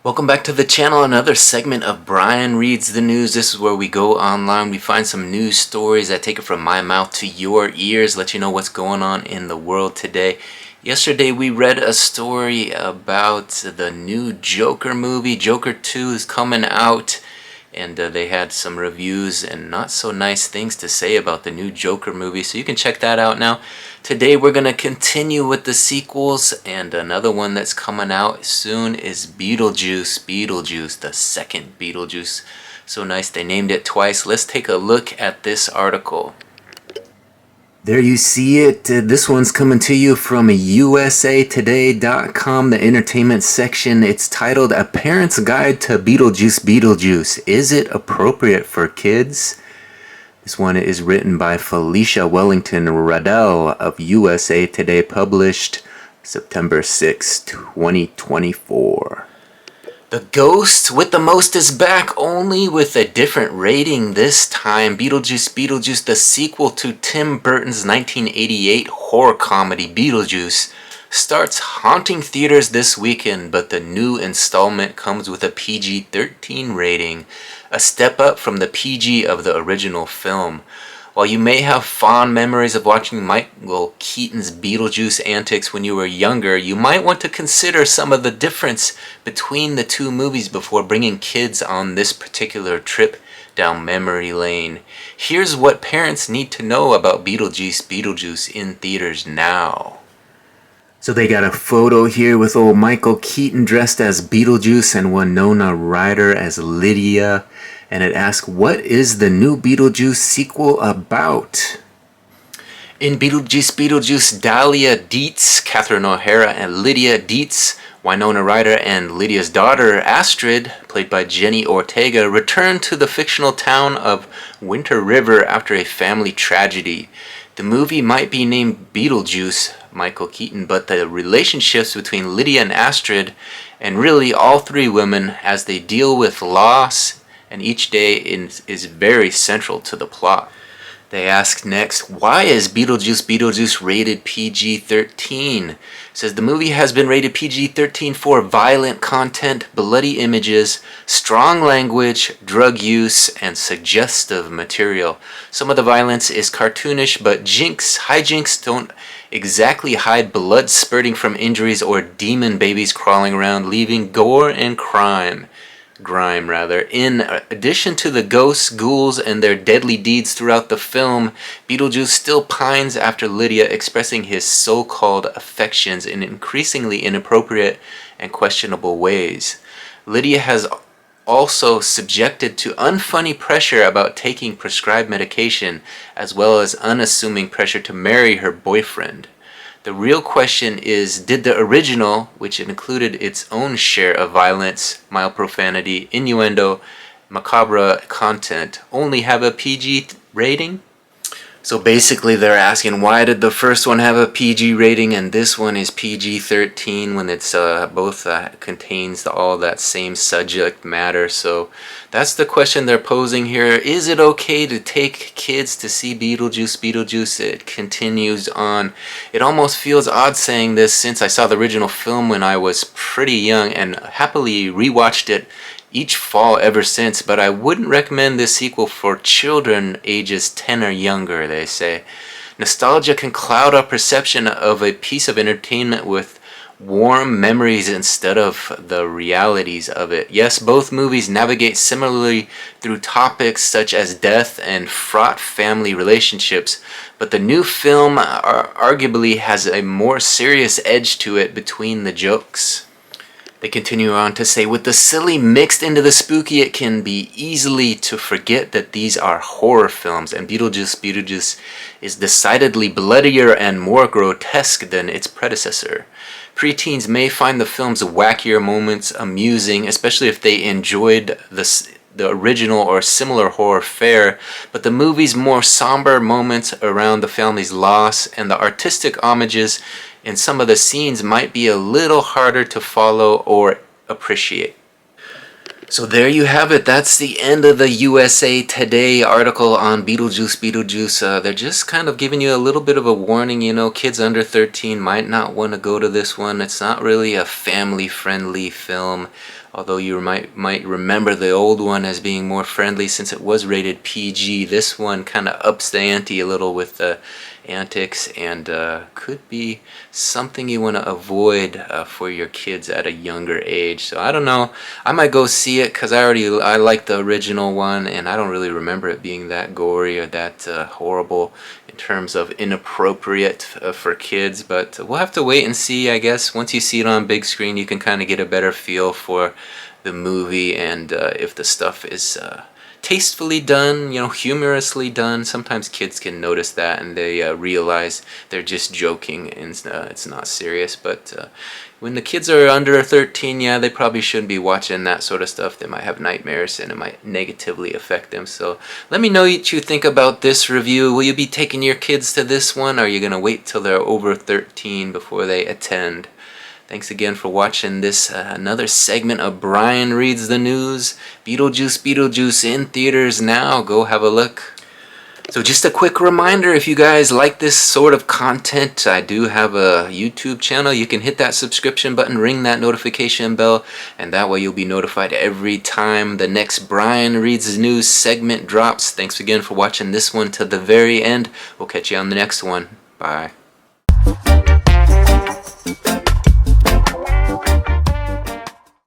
Welcome back to the channel, another segment of Brian Reads the News. This is where we go online, we find some news stories that take it from my mouth to your ears, let you know what's going on in the world today. Yesterday we read a story about the new Joker movie. Joker 2 is coming out, and they had some reviews and not so nice things to say about the new Joker movie, so you can check that out now. Today we're going to continue with the sequels, and another one that's coming out soon is Beetlejuice Beetlejuice, the second Beetlejuice. So nice they named it twice. Let's take a look at this article. There you see it. This one's coming to you from usatoday.com, the entertainment section. It's titled A Parent's Guide to Beetlejuice Beetlejuice. Is it appropriate for kids? This one is written by Felicia Wellington Radell of USA Today, published September 6, 2024. The Ghost with the Most is back, only with a different rating this time. Beetlejuice Beetlejuice, the sequel to Tim Burton's 1988 horror comedy Beetlejuice, starts haunting theaters this weekend, but the new installment comes with a PG-13 rating, a step up from the PG of the original film. While you may have fond memories of watching Michael Keaton's Beetlejuice antics when you were younger, you might want to consider some of the difference between the two movies before bringing kids on this particular trip down memory lane. Here's what parents need to know about Beetlejuice Beetlejuice in theaters now. So they got a photo here with old Michael Keaton dressed as Beetlejuice and Winona Ryder as Lydia. And it asks, what is the new Beetlejuice sequel about? In Beetlejuice Beetlejuice, Dahlia Dietz, Catherine O'Hara, and Lydia Dietz, Winona Ryder, and Lydia's daughter, Astrid, played by Jenny Ortega, return to the fictional town of Winter River after a family tragedy. The movie might be named Beetlejuice, Michael Keaton, but the relationships between Lydia and Astrid, and really all three women, as they deal with loss and each day is very central to the plot. They ask next, why is Beetlejuice Beetlejuice rated PG-13? It says the movie has been rated PG-13 for violent content, bloody images, strong language, drug use, and suggestive material. Some of the violence is cartoonish, but hijinks don't exactly hide blood spurting from injuries or demon babies crawling around, leaving gore and grime. In addition to the ghosts, ghouls, and their deadly deeds throughout the film, Beetlejuice still pines after Lydia, expressing his so-called affections in increasingly inappropriate and questionable ways. Lydia has also subjected to unfunny pressure about taking prescribed medication, as well as unassuming pressure to marry her boyfriend. The real question is, did the original, which included its own share of violence, mild profanity, innuendo, macabre content, only have a PG rating? So basically they're asking, why did the first one have a PG rating and this one is PG-13 when it's both contains all that same subject matter? So that's the question they're posing here. Is it okay to take kids to see Beetlejuice Beetlejuice? It continues on. It almost feels odd saying this since I saw the original film when I was pretty young and happily rewatched it each fall ever since, but I wouldn't recommend this sequel for children ages 10 or younger, they say. Nostalgia can cloud our perception of a piece of entertainment with warm memories instead of the realities of it. Yes, both movies navigate similarly through topics such as death and fraught family relationships, but the new film arguably has a more serious edge to it between the jokes. They continue on to say, with the silly mixed into the spooky, it can be easily to forget that these are horror films, and Beetlejuice Beetlejuice is decidedly bloodier and more grotesque than its predecessor. Preteens may find the film's wackier moments amusing, especially if they enjoyed the original or similar horror fare, but the movie's more somber moments around the family's loss and the artistic homages in some of the scenes might be a little harder to follow or appreciate. So there you have it. That's the end of the USA Today article on Beetlejuice Beetlejuice. They're just kind of giving you a little bit of a warning, you know, kids under 13 might not want to go to this one. It's not really a family-friendly film. Although you might remember the old one as being more friendly since it was rated PG. This one kind of ups the ante a little with the antics, and could be something you want to avoid for your kids at a younger age. So I don't know. I might go see it because I like the original one, and I don't really remember it being that gory or that horrible in terms of inappropriate for kids. But we'll have to wait and see, I guess. Once you see it on big screen, you can kind of get a better feel for the movie, and if the stuff is tastefully done, humorously done. Sometimes kids can notice that, and they realize they're just joking and it's not serious. But when the kids are under 13, yeah, they probably shouldn't be watching that sort of stuff. They might have nightmares, and it might negatively affect them. So let me know what you think about this review. Will you be taking your kids to this one, or are you going to wait till they're over 13 before they attend? Thanks again for watching this another segment of Brian Reads the News. Beetlejuice Beetlejuice in theaters now. Go have a look. So just a quick reminder, if you guys like this sort of content, I do have a YouTube channel. You can hit that subscription button, ring that notification bell, and that way you'll be notified every time the next Brian Reads the News segment drops. Thanks again for watching this one to the very end. We'll catch you on the next one. Bye.